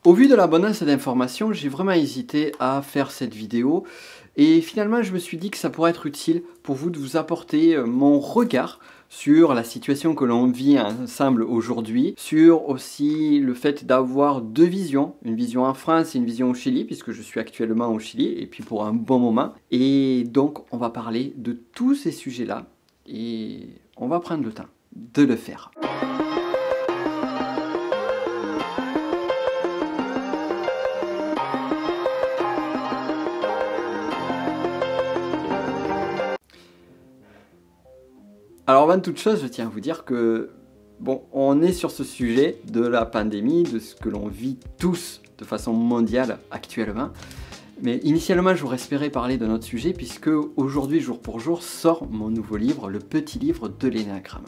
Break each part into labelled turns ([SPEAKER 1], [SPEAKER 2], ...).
[SPEAKER 1] Au vu de l'abondance d'informations, j'ai vraiment hésité à faire cette vidéo et finalement je me suis dit que ça pourrait être utile pour vous de vous apporter mon regard sur la situation que l'on vit ensemble aujourd'hui, sur aussi le fait d'avoir deux visions, une vision en France et une vision au Chili, puisque je suis actuellement au Chili et puis pour un bon moment. Et donc on va parler de tous ces sujets-là et on va prendre le temps de le faire. Alors avant toute chose, je tiens à vous dire que, bon, on est sur ce sujet de la pandémie, de ce que l'on vit tous de façon mondiale actuellement. Mais initialement, j'aurais espéré parler d'un autre sujet, puisque aujourd'hui, jour pour jour, sort mon nouveau livre, le petit livre de l'énéagramme.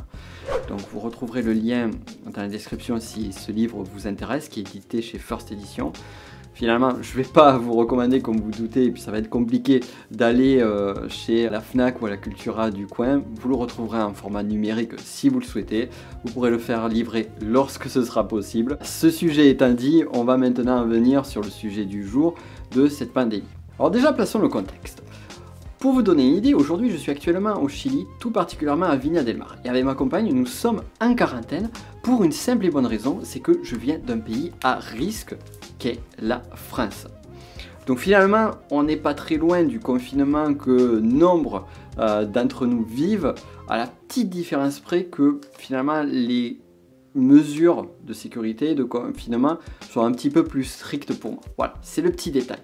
[SPEAKER 1] Donc vous retrouverez le lien dans la description si ce livre vous intéresse, qui est édité chez First Edition. Finalement, je ne vais pas vous recommander, comme vous doutez, et puis ça va être compliqué d'aller chez la Fnac ou à la Cultura du coin. Vous le retrouverez en format numérique si vous le souhaitez. Vous pourrez le faire livrer lorsque ce sera possible. Ce sujet étant dit, on va maintenant venir sur le sujet du jour de cette pandémie. Alors déjà, plaçons le contexte. Pour vous donner une idée, aujourd'hui je suis actuellement au Chili, tout particulièrement à Viña del Mar. Et avec ma compagne, nous sommes en quarantaine pour une simple et bonne raison, c'est que je viens d'un pays à risque qu'est la France. Donc finalement, on n'est pas très loin du confinement que nombre d'entre nous vivent, à la petite différence près que finalement les mesures de sécurité, de confinement sont un petit peu plus strictes pour moi. Voilà, c'est le petit détail.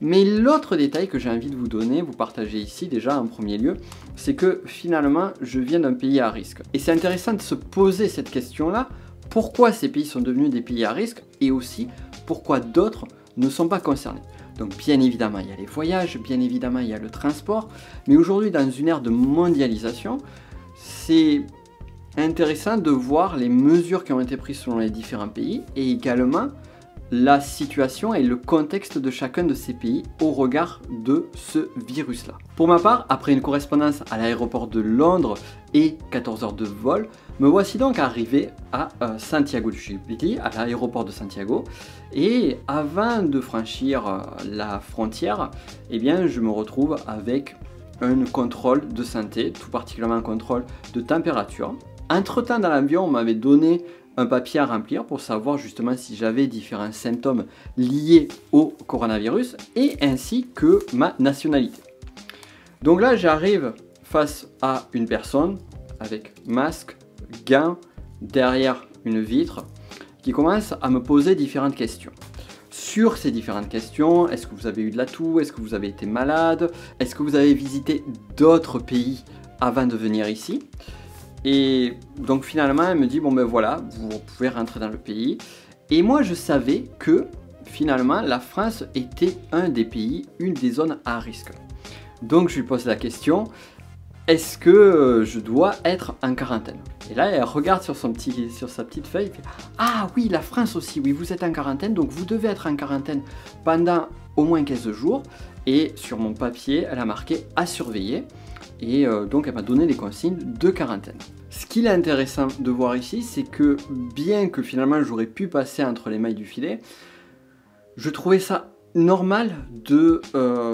[SPEAKER 1] Mais l'autre détail que j'ai envie de vous donner, vous partager ici déjà en premier lieu, c'est que finalement je viens d'un pays à risque. Et c'est intéressant de se poser cette question-là, pourquoi ces pays sont devenus des pays à risque et aussi pourquoi d'autres ne sont pas concernés. Donc bien évidemment il y a les voyages, bien évidemment il y a le transport, mais aujourd'hui dans une ère de mondialisation, c'est intéressant de voir les mesures qui ont été prises selon les différents pays et également la situation et le contexte de chacun de ces pays au regard de ce virus-là. Pour ma part, après une correspondance à l'aéroport de Londres et 14 heures de vol, me voici donc arrivé à Santiago de Chile, à l'aéroport de Santiago. Et avant de franchir la frontière, eh bien, je me retrouve avec un contrôle de santé, tout particulièrement un contrôle de température. Entre-temps, dans l'avion, on m'avait donné un papier à remplir pour savoir justement si j'avais différents symptômes liés au coronavirus et ainsi que ma nationalité. Donc là, j'arrive face à une personne avec masque, gants, derrière une vitre, qui commence à me poser différentes questions. Sur ces différentes questions, est-ce que vous avez eu de la toux? Est-ce que vous avez été malade? Est-ce que vous avez visité d'autres pays avant de venir ici? Et donc finalement, elle me dit, bon ben voilà, vous pouvez rentrer dans le pays. Et moi, je savais que finalement, la France était un des pays, une des zones à risque. Donc je lui pose la question, est-ce que je dois être en quarantaine? Et là, elle regarde sur sa petite feuille, et fait, ah oui, la France aussi, oui, vous êtes en quarantaine, donc vous devez être en quarantaine pendant au moins 15 jours. Et sur mon papier, elle a marqué à surveiller. Et donc elle m'a donné les consignes de quarantaine. Ce qu'il est intéressant de voir ici, c'est que bien que finalement j'aurais pu passer entre les mailles du filet, je trouvais ça normal de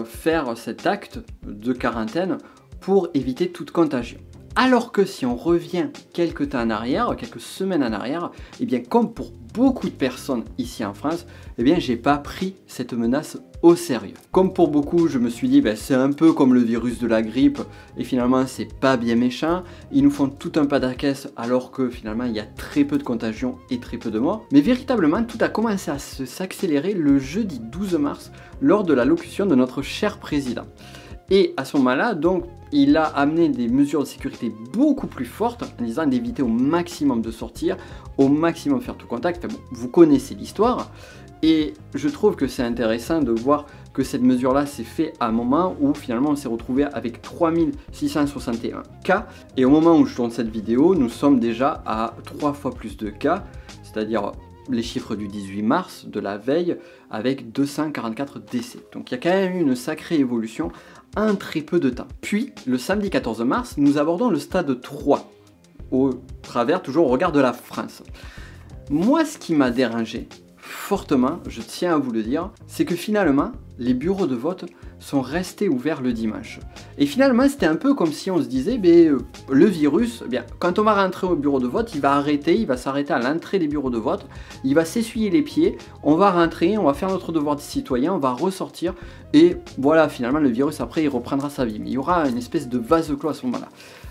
[SPEAKER 1] faire cet acte de quarantaine pour éviter toute contagion. Alors que si on revient quelques temps en arrière, quelques semaines en arrière, et bien comme pour beaucoup de personnes ici en France, eh bien j'ai pas pris cette menace au sérieux. Comme pour beaucoup, je me suis dit c'est un peu comme le virus de la grippe et finalement c'est pas bien méchant. Ils nous font tout un pataquès alors que finalement il y a très peu de contagion et très peu de morts. Mais véritablement tout a commencé à s'accélérer le jeudi 12 mars lors de l'allocution de notre cher président. Et à ce moment-là, donc, il a amené des mesures de sécurité beaucoup plus fortes en disant d'éviter au maximum de sortir, au maximum faire tout contact. Bon, vous connaissez l'histoire. Et je trouve que c'est intéressant de voir que cette mesure-là s'est faite à un moment où finalement on s'est retrouvé avec 3661 cas. Et au moment où je tourne cette vidéo, nous sommes déjà à 3 fois plus de cas, c'est-à-dire les chiffres du 18 mars de la veille avec 244 décès. Donc il y a quand même eu une sacrée évolution en très peu de temps. Puis le samedi 14 mars, nous abordons le stade 3 au travers toujours au regard de la France. Moi, ce qui m'a dérangé fortement, je tiens à vous le dire, c'est que finalement, les bureaux de vote sont restés ouverts le dimanche. Et finalement, c'était un peu comme si on se disait, le virus, quand on va rentrer au bureau de vote, il va s'arrêter à l'entrée des bureaux de vote, il va s'essuyer les pieds, on va rentrer, on va faire notre devoir de citoyen, on va ressortir, et voilà, finalement, le virus, après, il reprendra sa vie. Mais il y aura une espèce de vase clos à ce moment-là.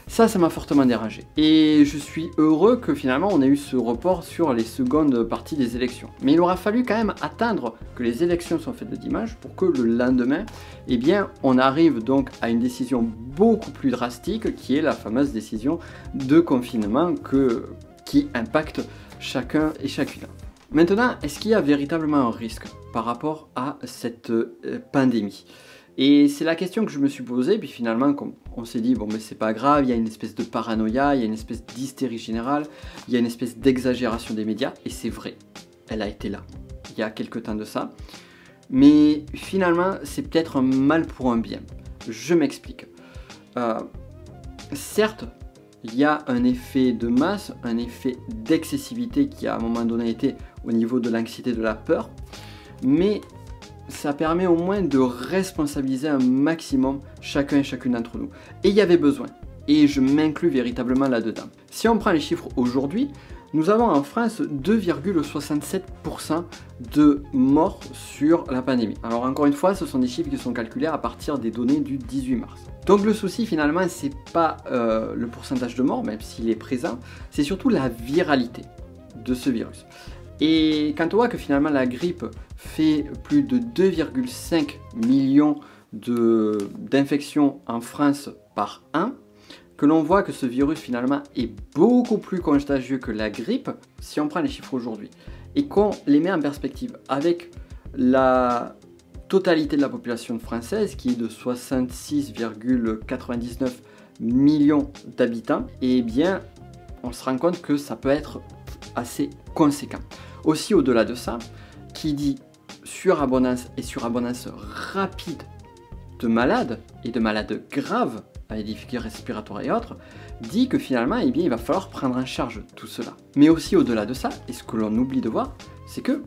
[SPEAKER 1] Ça m'a fortement dérangé. Et je suis heureux que finalement on ait eu ce report sur les secondes parties des élections. Mais il aura fallu quand même attendre que les élections soient faites le dimanche pour que le lendemain, on arrive donc à une décision beaucoup plus drastique qui est la fameuse décision de confinement qui impacte chacun et chacune. Maintenant, est-ce qu'il y a véritablement un risque par rapport à cette pandémie ? Et c'est la question que je me suis posée, puis finalement, on s'est dit, bon, mais c'est pas grave, il y a une espèce de paranoïa, il y a une espèce d'hystérie générale, il y a une espèce d'exagération des médias, et c'est vrai, elle a été là, il y a quelques temps de ça. Mais finalement, c'est peut-être un mal pour un bien. Je m'explique. Certes, il y a un effet de masse, un effet d'excessivité qui a à un moment donné été au niveau de l'anxiété, de la peur, mais ça permet au moins de responsabiliser un maximum chacun et chacune d'entre nous. Et il y avait besoin. Et je m'inclus véritablement là-dedans. Si on prend les chiffres aujourd'hui, nous avons en France 2,67% de morts sur la pandémie. Alors encore une fois, ce sont des chiffres qui sont calculés à partir des données du 18 mars. Donc le souci finalement, c'est pas le pourcentage de morts, même s'il est présent, c'est surtout la viralité de ce virus. Et quand on voit que finalement la grippe fait plus de 2,5 millions d'infections en France par an, que l'on voit que ce virus finalement est beaucoup plus contagieux que la grippe, si on prend les chiffres aujourd'hui, et qu'on les met en perspective avec la totalité de la population française qui est de 66,99 millions d'habitants, et bien on se rend compte que ça peut être assez conséquent. Aussi au-delà de ça, qui dit surabondance et surabondance rapide de malades et de malades graves avec des difficultés respiratoires et autres, dit que finalement il va falloir prendre en charge tout cela. Mais aussi au-delà de ça, et ce que l'on oublie de voir, c'est que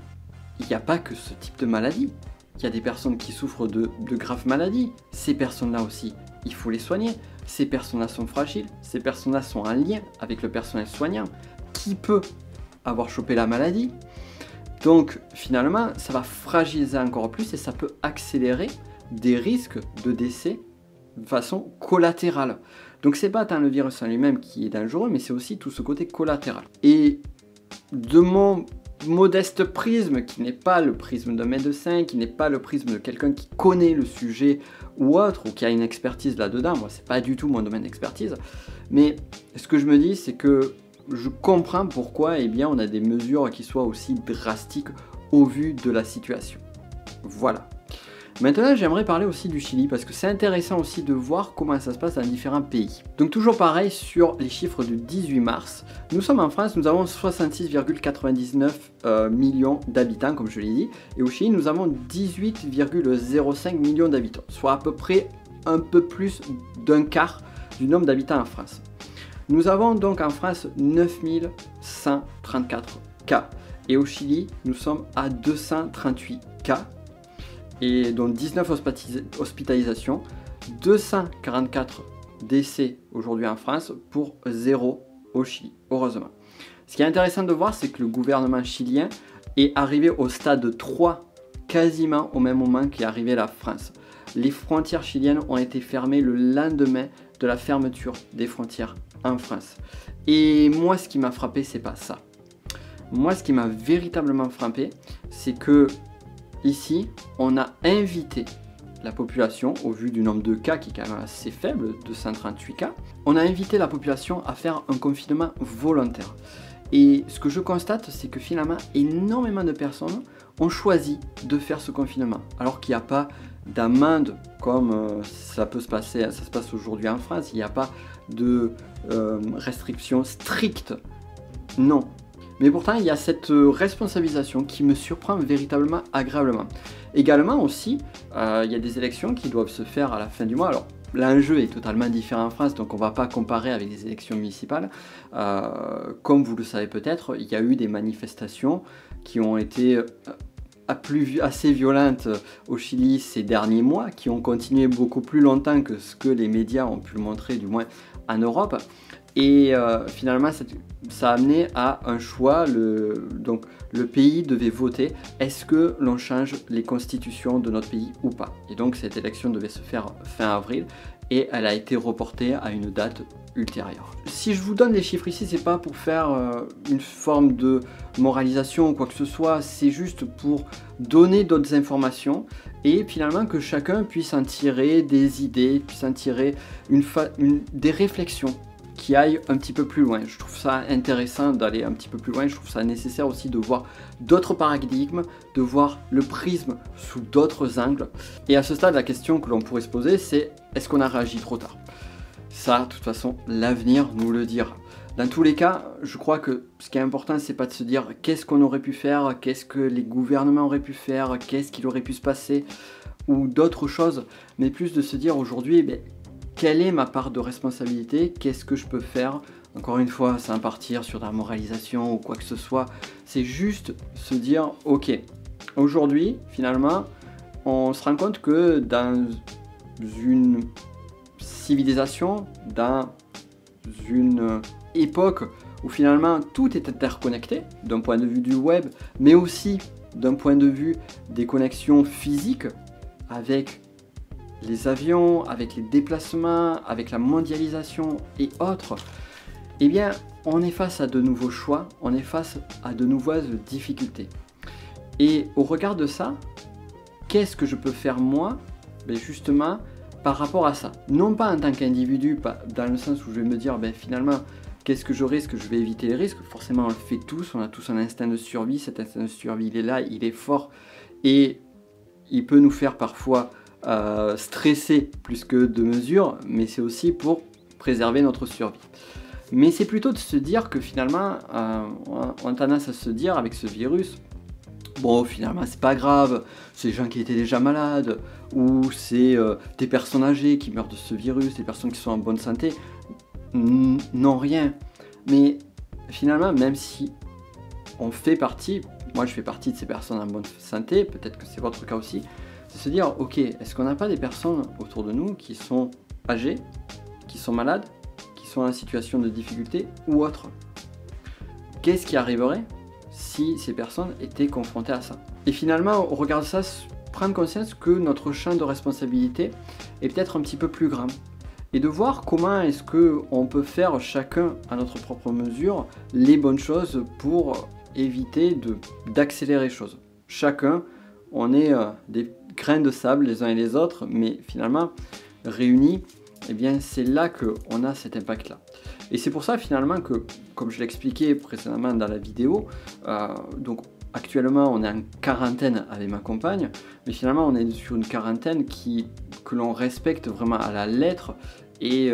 [SPEAKER 1] il n'y a pas que ce type de maladie. Il y a des personnes qui souffrent de graves maladies. Ces personnes-là aussi, il faut les soigner. Ces personnes-là sont fragiles. Ces personnes-là sont en lien avec le personnel soignant qui peut avoir chopé la maladie. Donc finalement, ça va fragiliser encore plus et ça peut accélérer des risques de décès de façon collatérale. Donc c'est pas tant le virus en lui-même qui est dangereux, mais c'est aussi tout ce côté collatéral. Et de mon modeste prisme, qui n'est pas le prisme d'un médecin, qui n'est pas le prisme de quelqu'un qui connaît le sujet ou autre, ou qui a une expertise là-dedans, moi c'est pas du tout mon domaine d'expertise, mais ce que je me dis c'est que je comprends pourquoi on a des mesures qui soient aussi drastiques au vu de la situation. Voilà. Maintenant, j'aimerais parler aussi du Chili parce que c'est intéressant aussi de voir comment ça se passe dans différents pays. Donc toujours pareil sur les chiffres du 18 mars. Nous sommes en France, nous avons 66,99 millions d'habitants comme je l'ai dit. Et au Chili, nous avons 18,05 millions d'habitants. Soit à peu près un peu plus d'un quart du nombre d'habitants en France. Nous avons donc en France 9134 cas. Et au Chili, nous sommes à 238 cas. Et donc 19 hospitalisations, 244 décès aujourd'hui en France pour 0 au Chili, heureusement. Ce qui est intéressant de voir, c'est que le gouvernement chilien est arrivé au stade 3 quasiment au même moment qu'est arrivée la France. Les frontières chiliennes ont été fermées le lendemain de la fermeture des frontières en France. Et moi, ce qui m'a frappé, c'est pas ça. Moi, ce qui m'a véritablement frappé, c'est que ici, on a invité la population, au vu du nombre de cas qui est quand même assez faible, 238 cas, on a invité la population à faire un confinement volontaire. Et ce que je constate, c'est que finalement, énormément de personnes ont choisi de faire ce confinement, alors qu'il n'y a pas d'amende comme ça se passe aujourd'hui en France, il n'y a pas de restrictions strictes. Non. Mais pourtant, il y a cette responsabilisation qui me surprend véritablement agréablement. Également aussi, il y a des élections qui doivent se faire à la fin du mois. Alors, l'enjeu est totalement différent en France, donc on ne va pas comparer avec des élections municipales. Comme vous le savez peut-être, il y a eu des manifestations qui ont été assez violentes au Chili ces derniers mois, qui ont continué beaucoup plus longtemps que ce que les médias ont pu le montrer, du moins en Europe. Et finalement, ça a amené à un choix. Donc, le pays devait voter, est-ce que l'on change les constitutions de notre pays ou pas? Et donc, cette élection devait se faire fin avril et elle a été reportée à une date ultérieure. Si je vous donne les chiffres ici, c'est pas pour faire une forme de moralisation ou quoi que ce soit, c'est juste pour donner d'autres informations et finalement que chacun puisse en tirer des idées, puisse en tirer des réflexions qui aillent un petit peu plus loin. Je trouve ça intéressant d'aller un petit peu plus loin, je trouve ça nécessaire aussi de voir d'autres paradigmes, de voir le prisme sous d'autres angles. Et à ce stade, la question que l'on pourrait se poser, c'est est-ce qu'on a réagi trop tard? Ça, de toute façon, l'avenir nous le dira. Dans tous les cas, je crois que ce qui est important, c'est pas de se dire qu'est-ce qu'on aurait pu faire, qu'est-ce que les gouvernements auraient pu faire, qu'est-ce qu'il aurait pu se passer, ou d'autres choses, mais plus de se dire aujourd'hui, quelle est ma part de responsabilité, qu'est-ce que je peux faire. Encore une fois, sans partir sur de la moralisation ou quoi que ce soit, c'est juste se dire, ok, aujourd'hui, finalement, on se rend compte que dans une civilisation, dans une époque où finalement tout est interconnecté, d'un point de vue du web, mais aussi d'un point de vue des connexions physiques avec les avions, avec les déplacements, avec la mondialisation et autres, eh bien, on est face à de nouveaux choix, on est face à de nouvelles difficultés. Et au regard de ça, qu'est-ce que je peux faire moi, justement, par rapport à ça? Non pas en tant qu'individu, dans le sens où je vais me dire, finalement, qu'est-ce que je risque? Je vais éviter les risques. Forcément, on le fait tous, on a tous un instinct de survie. Cet instinct de survie, il est là, il est fort. Et il peut nous faire parfois stresser plus que de mesure, mais c'est aussi pour préserver notre survie. Mais c'est plutôt de se dire que finalement, on a tendance à se dire avec ce virus, bon, finalement, c'est pas grave, c'est des gens qui étaient déjà malades, ou c'est des personnes âgées qui meurent de ce virus, des personnes qui sont en bonne santé. Non, rien. Mais finalement, même si on fait partie, moi je fais partie de ces personnes en bonne santé, peut-être que c'est votre cas aussi, c'est se dire, ok, est-ce qu'on n'a pas des personnes autour de nous qui sont âgées, qui sont malades, qui sont en situation de difficulté ou autre? Qu'est-ce qui arriverait si ces personnes étaient confrontées à ça? Et finalement, on regarde ça, prendre conscience que notre champ de responsabilité est peut-être un petit peu plus grand. Et de voir comment est-ce qu'on peut faire chacun à notre propre mesure les bonnes choses pour éviter d'accélérer les choses. Chacun, on est des grains de sable les uns et les autres, mais finalement, réunis, eh bien c'est là qu'on a cet impact-là. Et c'est pour ça finalement que, comme je l'expliquais précédemment dans la vidéo, donc actuellement on est en quarantaine avec ma compagne, mais finalement on est sur une quarantaine que l'on respecte vraiment à la lettre. Et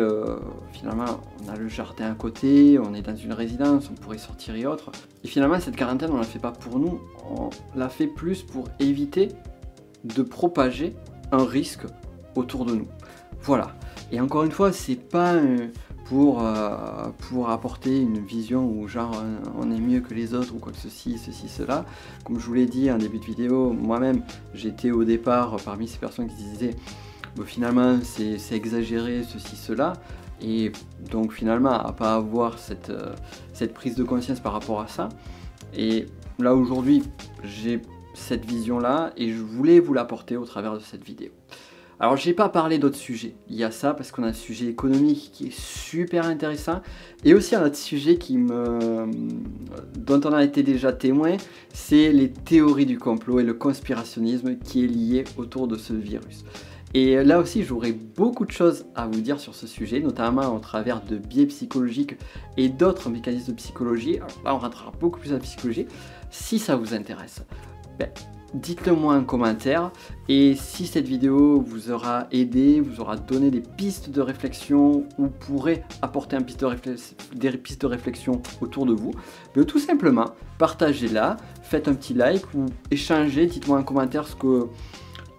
[SPEAKER 1] finalement, on a le jardin à côté, on est dans une résidence, on pourrait sortir et autres. Et finalement, cette quarantaine, on ne la fait pas pour nous, on la fait plus pour éviter de propager un risque autour de nous. Voilà. Et encore une fois, c'est pas pour apporter une vision où genre on est mieux que les autres ou quoi que ceci, cela. Comme je vous l'ai dit en début de vidéo, moi-même, j'étais au départ parmi ces personnes qui disaient finalement c'est exagéré, ceci, cela, et donc finalement à pas avoir cette prise de conscience par rapport à ça. Et là aujourd'hui j'ai cette vision là et je voulais vous l'apporter au travers de cette vidéo. Alors j'ai pas parlé d'autres sujets, il y a ça parce qu'on a un sujet économique qui est super intéressant et aussi un autre sujet dont on a été déjà témoin, c'est les théories du complot et le conspirationnisme qui est lié autour de ce virus. Et là aussi, j'aurais beaucoup de choses à vous dire sur ce sujet, notamment au travers de biais psychologiques et d'autres mécanismes de psychologie. Alors là, on rentrera beaucoup plus en psychologie. Si ça vous intéresse, dites-le moi en commentaire. Et si cette vidéo vous aura aidé, vous aura donné des pistes de réflexion ou pourrait apporter des pistes de réflexion autour de vous, tout simplement, partagez-la, faites un petit like ou échangez, dites-moi en commentaire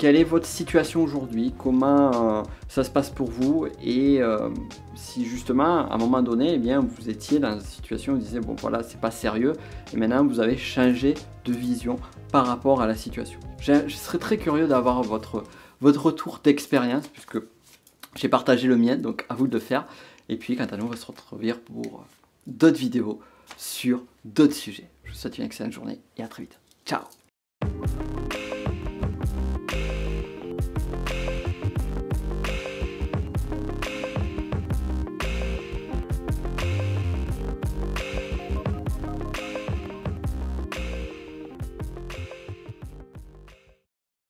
[SPEAKER 1] quelle est votre situation aujourd'hui, comment ça se passe pour vous, et si justement à un moment donné, eh bien, vous étiez dans une situation où vous disiez bon voilà, c'est pas sérieux, et maintenant vous avez changé de vision par rapport à la situation. Je serais très curieux d'avoir votre retour d'expérience, puisque j'ai partagé le mien, donc à vous de le faire. Et puis quant à nous, on va se retrouver pour d'autres vidéos sur d'autres sujets. Je vous souhaite une excellente journée et à très vite. Ciao!